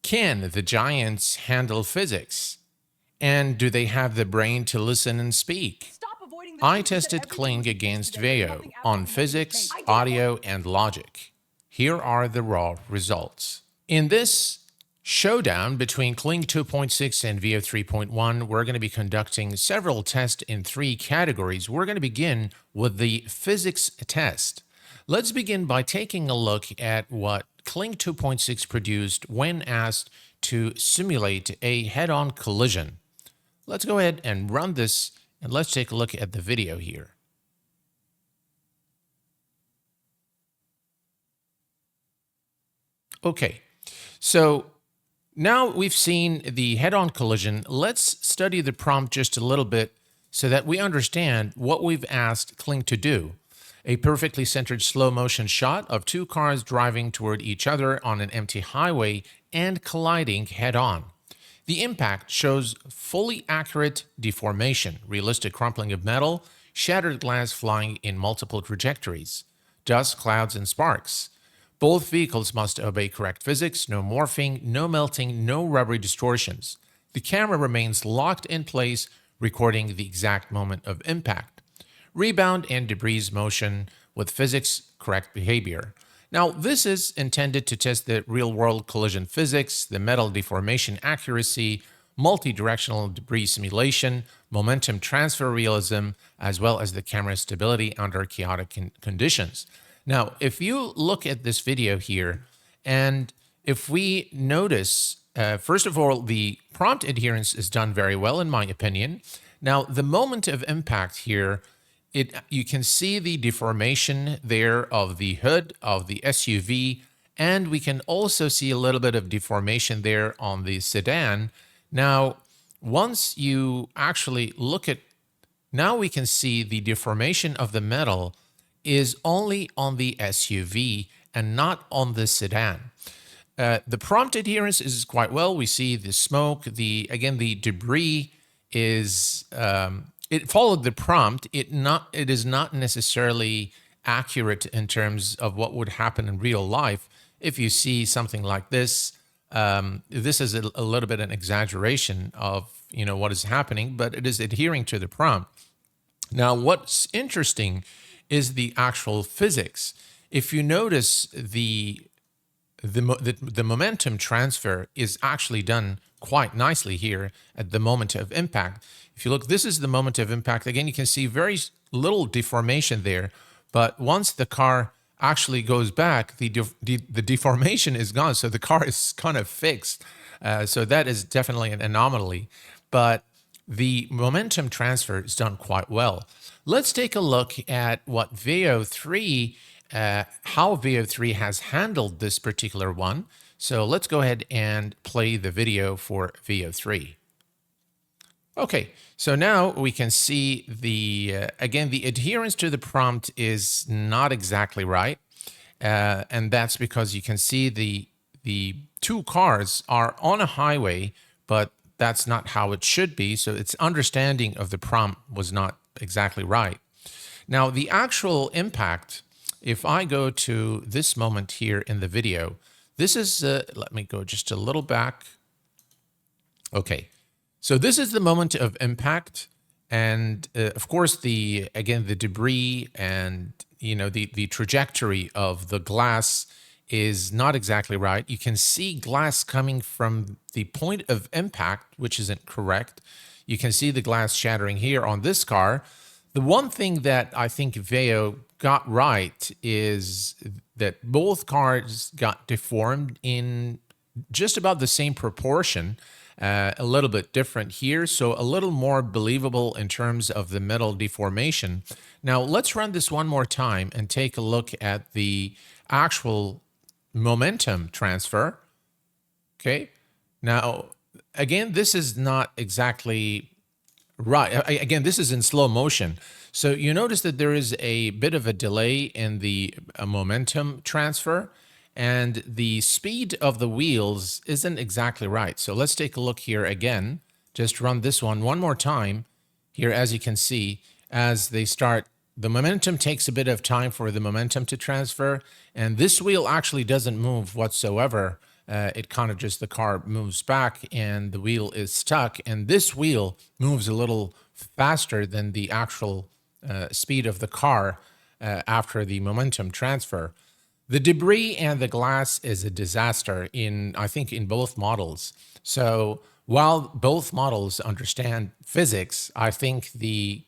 Can the giants handle physics? And do they have the brain to listen and speak? I tested Kling against Veo on physics, audio, and logic. Here are the raw results. In this showdown between Kling 2.6 and Veo 3.1, we're going to be conducting several tests in 3 categories. We're going to begin with the physics test. Let's begin by taking a look at what Kling 2.6 produced when asked to simulate a head-on collision. Let's go ahead and run this, and let's take a look at the video here. Okay, so now we've seen the head-on collision. Let's study the prompt just a little bit so that we understand what we've asked Kling to do. A perfectly centered slow motion shot of 2 cars driving toward each other on an empty highway and colliding head-on. The impact shows fully accurate deformation, realistic crumpling of metal, shattered glass flying in multiple trajectories, dust, clouds, and sparks. Both vehicles must obey correct physics, no morphing, no melting, no rubbery distortions. The camera remains locked in place, recording the exact moment of impact. Rebound and debris motion with physics correct behavior. Now, this is intended to test the real-world collision physics, the metal deformation accuracy, multi-directional debris simulation, momentum transfer realism, as well as the camera stability under chaotic conditions. Now, if you look at this video here, and if we notice, first of all, the prompt adherence is done very well, in my opinion. Now, the moment of impact here, you can see the deformation there of the hood of the SUV, and we can also see a little bit of deformation there on the sedan. Now, once you actually look at, now we can see the deformation of the metal is only on the SUV and not on the sedan. The prompt adherence is quite well. We see the smoke, again, the debris is, it followed the prompt. It is not necessarily accurate in terms of what would happen in real life. If you see something like this, this is a little bit an exaggeration of what is happening, but it is adhering to the prompt. Now, what's interesting is the actual physics. If you notice, the momentum transfer is actually done quite nicely here at the moment of impact. If you look, this is the moment of impact. Again, you can see very little deformation there, but once the car actually goes back, the deformation is gone, so the car is kind of fixed. So that is definitely an anomaly, but the momentum transfer is done quite well. Let's take a look at what Veo 3, how Veo 3 has handled this particular one. So let's go ahead and play the video for Veo 3. Okay, so now we can see again, the adherence to the prompt is not exactly right. And that's because you can see the 2 cars are on a highway, but that's not how it should be. So its understanding of the prompt was not exactly right. Now, the actual impact, if I go to this moment here in the video, this is, let me go just a little back. Okay, so this is the moment of impact. And of course, again, the debris and, the trajectory of the glass is not exactly right. You can see glass coming from the point of impact, which isn't correct. You can see the glass shattering here on this car. The one thing that I think Veo got right is that both cars got deformed in just about the same proportion, a little bit different here, so a little more believable in terms of the metal deformation. Now, let's run this one more time and take a look at the actual momentum transfer. Okay, now again, this is not exactly right. Again, this is in slow motion, so you notice that there is a bit of a delay in the momentum transfer, and the speed of the wheels isn't exactly right. So let's take a look here again. Just run this one more time here. As you can see, as they start, the momentum takes a bit of time for the momentum to transfer, and this wheel actually doesn't move whatsoever it kind of just the car moves back and the wheel is stuck. And this wheel moves a little faster than the actual speed of the car after the momentum transfer. The debris and the glass is a disaster I think, in both models. So while both models understand physics, I think the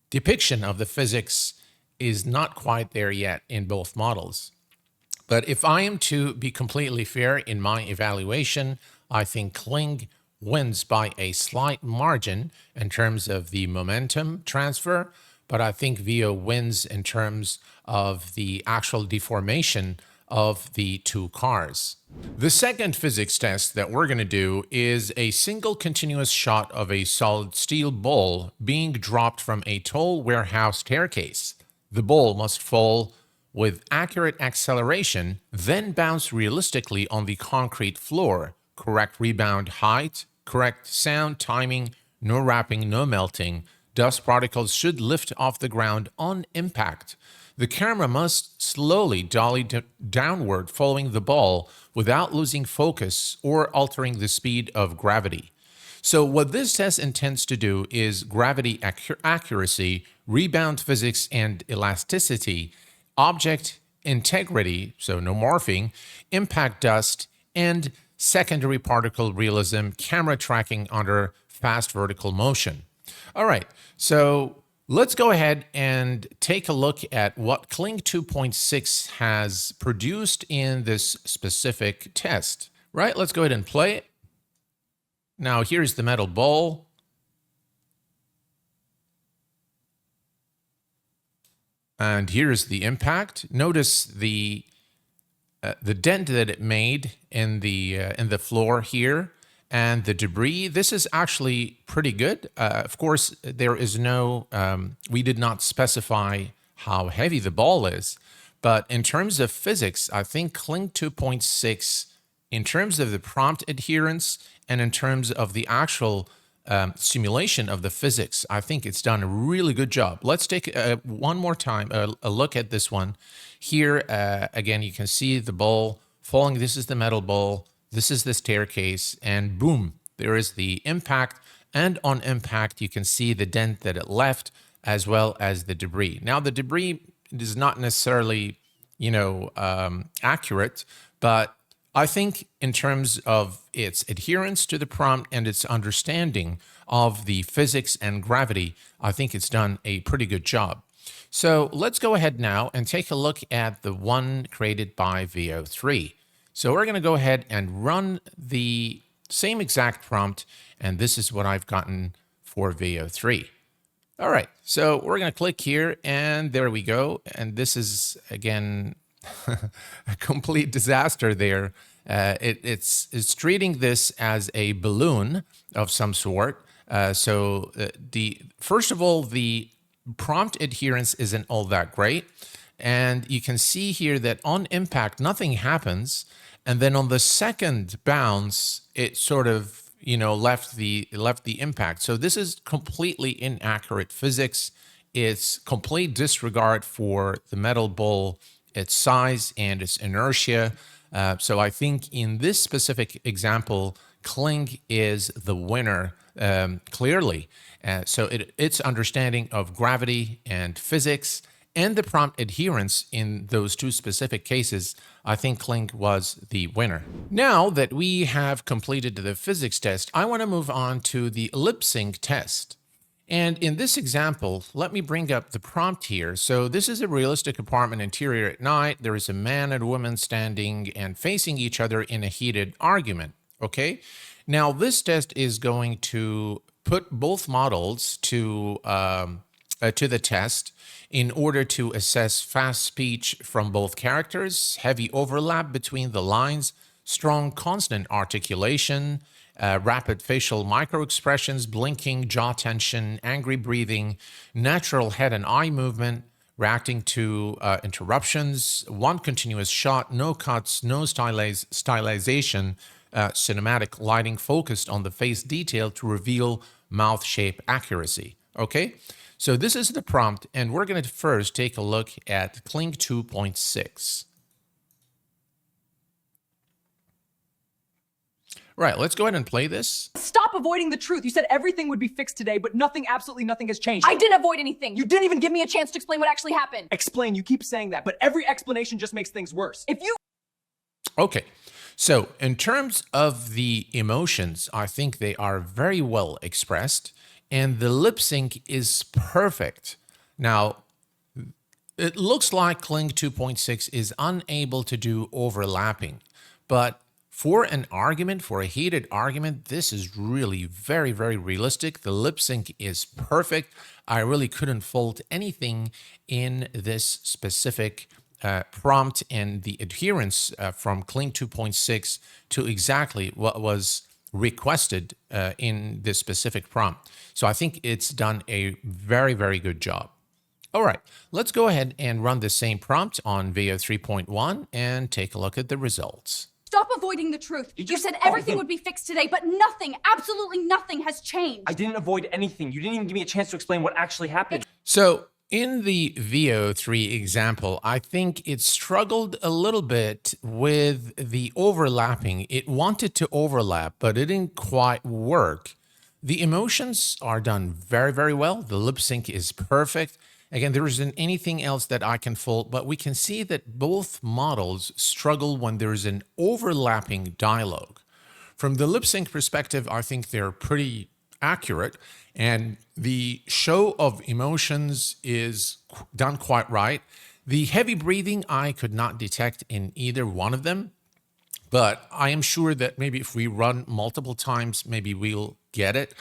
depiction of the physics is not quite there yet in both models. But if I am to be completely fair in my evaluation, I think Kling wins by a slight margin in terms of the momentum transfer, but I think Veo wins in terms of the actual deformation of the two cars. The second physics test that we're going to do is a single continuous shot of a solid steel ball being dropped from a tall warehouse staircase. The ball must fall with accurate acceleration, then bounce realistically on the concrete floor. Correct rebound height, correct sound timing, no wrapping, no melting. Dust particles should lift off the ground on impact. The camera must slowly dolly downward following the ball without losing focus or altering the speed of gravity. So what this test intends to do is gravity accuracy, rebound physics and elasticity, object integrity, so no morphing, impact dust, and secondary particle realism, camera tracking under fast vertical motion. All right, so let's go ahead and take a look at what Kling 2.6 has produced in this specific test. Right, let's go ahead and play it. Now here's the metal ball. And here's the impact. Notice the dent that it made in the floor here, and the debris. This is actually pretty good. Of course, there is no. We did not specify how heavy the ball is, but in terms of physics, I think Kling 2.6, in terms of the prompt adherence and in terms of the actual simulation of the physics, I think it's done a really good job. Let's take one more time a look at this one. Here, again, you can see the ball falling. This is the metal ball. This is the staircase. And boom, there is the impact. And on impact, you can see the dent that it left as well as the debris. Now, the debris is not necessarily, accurate, but I think in terms of its adherence to the prompt and its understanding of the physics and gravity, I think it's done a pretty good job. So let's go ahead now and take a look at the one created by Veo 3. So we're going to go ahead and run the same exact prompt, and this is what I've gotten for Veo 3. All right, so we're going to click here, and there we go. And this is, again, a complete disaster there. It's treating this as a balloon of some sort. First of all, the prompt adherence isn't all that great. And you can see here that on impact, nothing happens. And then on the second bounce, it sort of, left the impact. So this is completely inaccurate physics. It's complete disregard for the metal ball, its size and its inertia. So I think in this specific example, Kling is the winner clearly. So its understanding of gravity and physics and the prompt adherence in those two specific cases, I think Kling was the winner. Now that we have completed the physics test, I want to move on to the lip sync test. And in this example, let me bring up the prompt here. So this is a realistic apartment interior at night. There is a man and a woman standing and facing each other in a heated argument. Okay. Now this test is going to put both models to the test in order to assess fast speech from both characters, heavy overlap between the lines, strong consonant articulation, rapid facial microexpressions, blinking, jaw tension, angry breathing, natural head and eye movement, reacting to interruptions, one continuous shot, no cuts, no stylization, cinematic lighting focused on the face detail to reveal mouth shape accuracy. Okay, so this is the prompt, and we're going to first take a look at Kling 2.6. Right, let's go ahead and play this. Stop avoiding the truth. You said everything would be fixed today, but nothing, absolutely nothing has changed. I didn't avoid anything. You didn't even give me a chance to explain what actually happened. Explain, you keep saying that, but every explanation just makes things worse. If you... Okay, so in terms of the emotions, I think they are very well expressed, and the lip sync is perfect. Now, it looks like Kling 2.6 is unable to do overlapping, but for an argument, for a heated argument, this is really very, very realistic. The lip sync is perfect. I really couldn't fault anything in this specific prompt, and the adherence from Kling 2.6 to exactly what was requested in this specific prompt. So I think it's done a very, very good job. All right, let's go ahead and run the same prompt on Veo 3.1 and take a look at the results. Stop avoiding the truth. You said everything would be fixed today, but nothing, absolutely nothing has changed. I didn't avoid anything. You didn't even give me a chance to explain what actually happened. So in the Veo 3 example, I think it struggled a little bit with the overlapping. It wanted to overlap, but it didn't quite work. The emotions are done very, very well. The lip sync is perfect. Again, there isn't anything else that I can fault, but we can see that both models struggle when there's an overlapping dialogue. From the lip sync perspective, I think they're pretty accurate, and the show of emotions is done quite right. The heavy breathing, I could not detect in either one of them, but I am sure that maybe if we run multiple times, maybe we'll get it.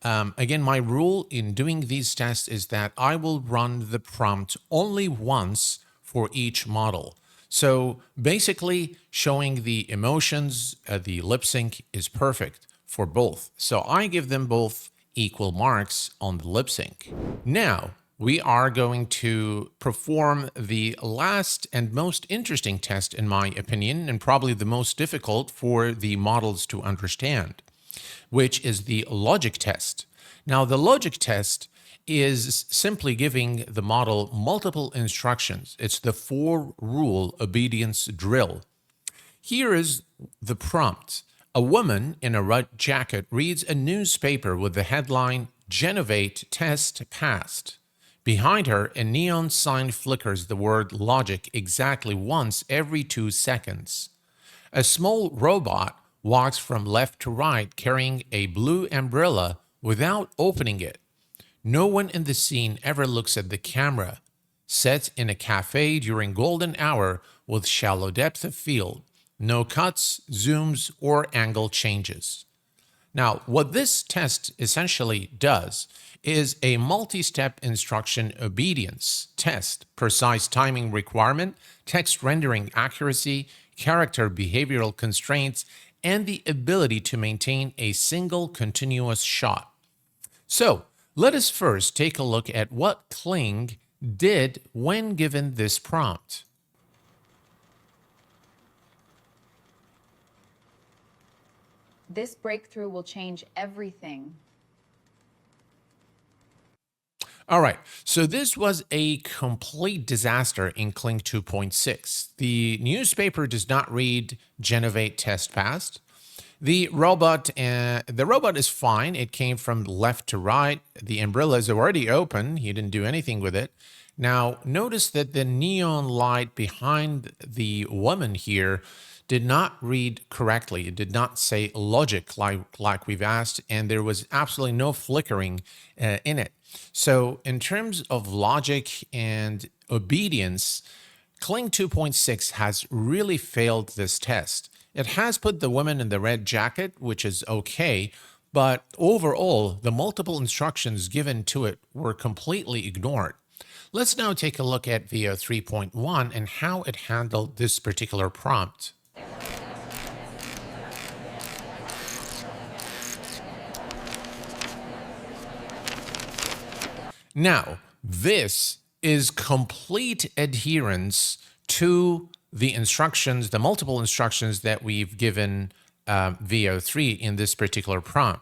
Again, my rule in doing these tests is that I will run the prompt only once for each model. So basically, showing the emotions, the lip sync is perfect for both. So I give them both equal marks on the lip sync. Now, we are going to perform the last and most interesting test, in my opinion, and probably the most difficult for the models to understand, which is the logic test. Now, the logic test is simply giving the model multiple instructions. It's the 4-rule obedience drill. Here is the prompt. A woman in a red jacket reads a newspaper with the headline, Gennovate test passed. Behind her, a neon sign flickers the word logic exactly once every 2 seconds. A small robot walks from left to right carrying a blue umbrella without opening it. No one in the scene ever looks at the camera. Set in a cafe during golden hour with shallow depth of field. No cuts, zooms, or angle changes. Now, what this test essentially does is a multi-step instruction obedience test, precise timing requirement, text rendering accuracy, character behavioral constraints, and the ability to maintain a single continuous shot. So, let us first take a look at what Kling did when given this prompt. This breakthrough will change everything. All right, so this was a complete disaster in Kling 2.6. The newspaper does not read Gennovate test passed. The robot is fine. It came from left to right. The umbrella is already open. He didn't do anything with it. Now, notice that the neon light behind the woman here did not read correctly. It did not say logic like we've asked, and there was absolutely no flickering in it. So in terms of logic and obedience, Kling 2.6 has really failed this test. It has put the woman in the red jacket, which is okay, but overall, the multiple instructions given to it were completely ignored. Let's now take a look at Veo 3.1 and how it handled this particular prompt. Now, this is complete adherence to the instructions, the multiple instructions that we've given Veo 3 in this particular prompt.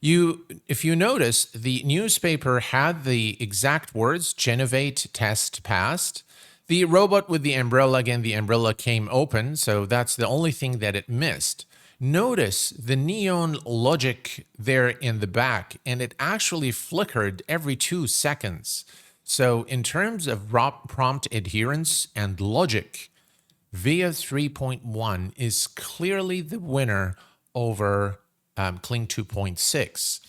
If you notice, the newspaper had the exact words, Gennovate test passed. The robot with the umbrella, again, the umbrella came open, so that's the only thing that it missed. Notice the neon logic there in the back, and it actually flickered every 2 seconds. So in terms of prompt adherence and logic, Veo 3.1 is clearly the winner over Kling 2.6.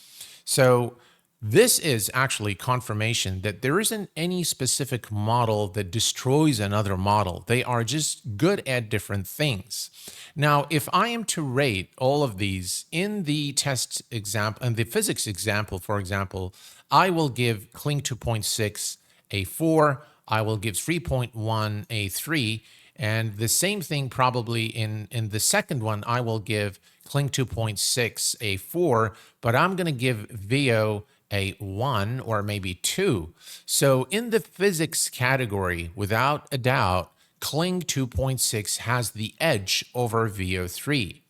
So this is actually confirmation that there isn't any specific model that destroys another model. They are just good at different things. Now, if I am to rate all of these in the test example, in the physics example, for example, I will give Kling 2.6 a 4, I will give 3.1 a 3, and the same thing probably in the second one, I will give Kling 2.6 a 4, but I'm going to give Veo a 1 or maybe 2. So in the physics category, without a doubt, Kling 2.6 has the edge over Veo 3.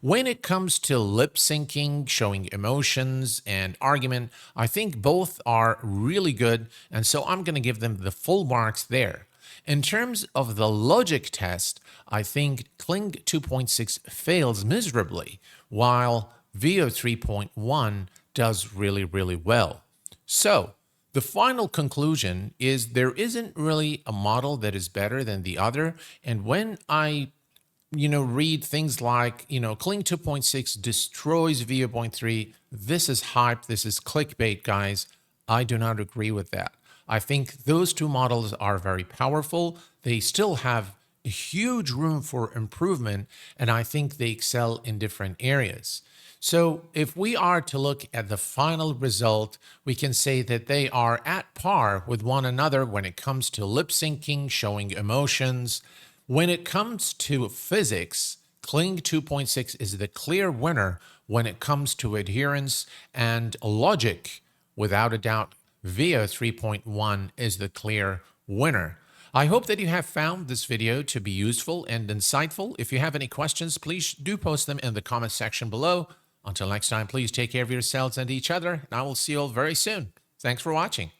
When it comes to lip syncing, showing emotions, and argument, I think both are really good, and so I'm going to give them the full marks there. In terms of the logic test, I think Kling 2.6 fails miserably, while Veo 3.1 does really, really well. So, the final conclusion is there isn't really a model that is better than the other, and when I read things like, Kling 2.6 destroys Veo 0.3. This is hype. This is clickbait, guys. I do not agree with that. I think those two models are very powerful. They still have a huge room for improvement, and I think they excel in different areas. So if we are to look at the final result, we can say that they are at par with one another when it comes to lip syncing, showing emotions. When it comes to physics, Kling 2.6 is the clear winner when it comes to adherence and logic. Without a doubt, Veo 3.1 is the clear winner. I hope that you have found this video to be useful and insightful. If you have any questions, please do post them in the comment section below. Until next time, please take care of yourselves and each other, and I will see you all very soon. Thanks for watching.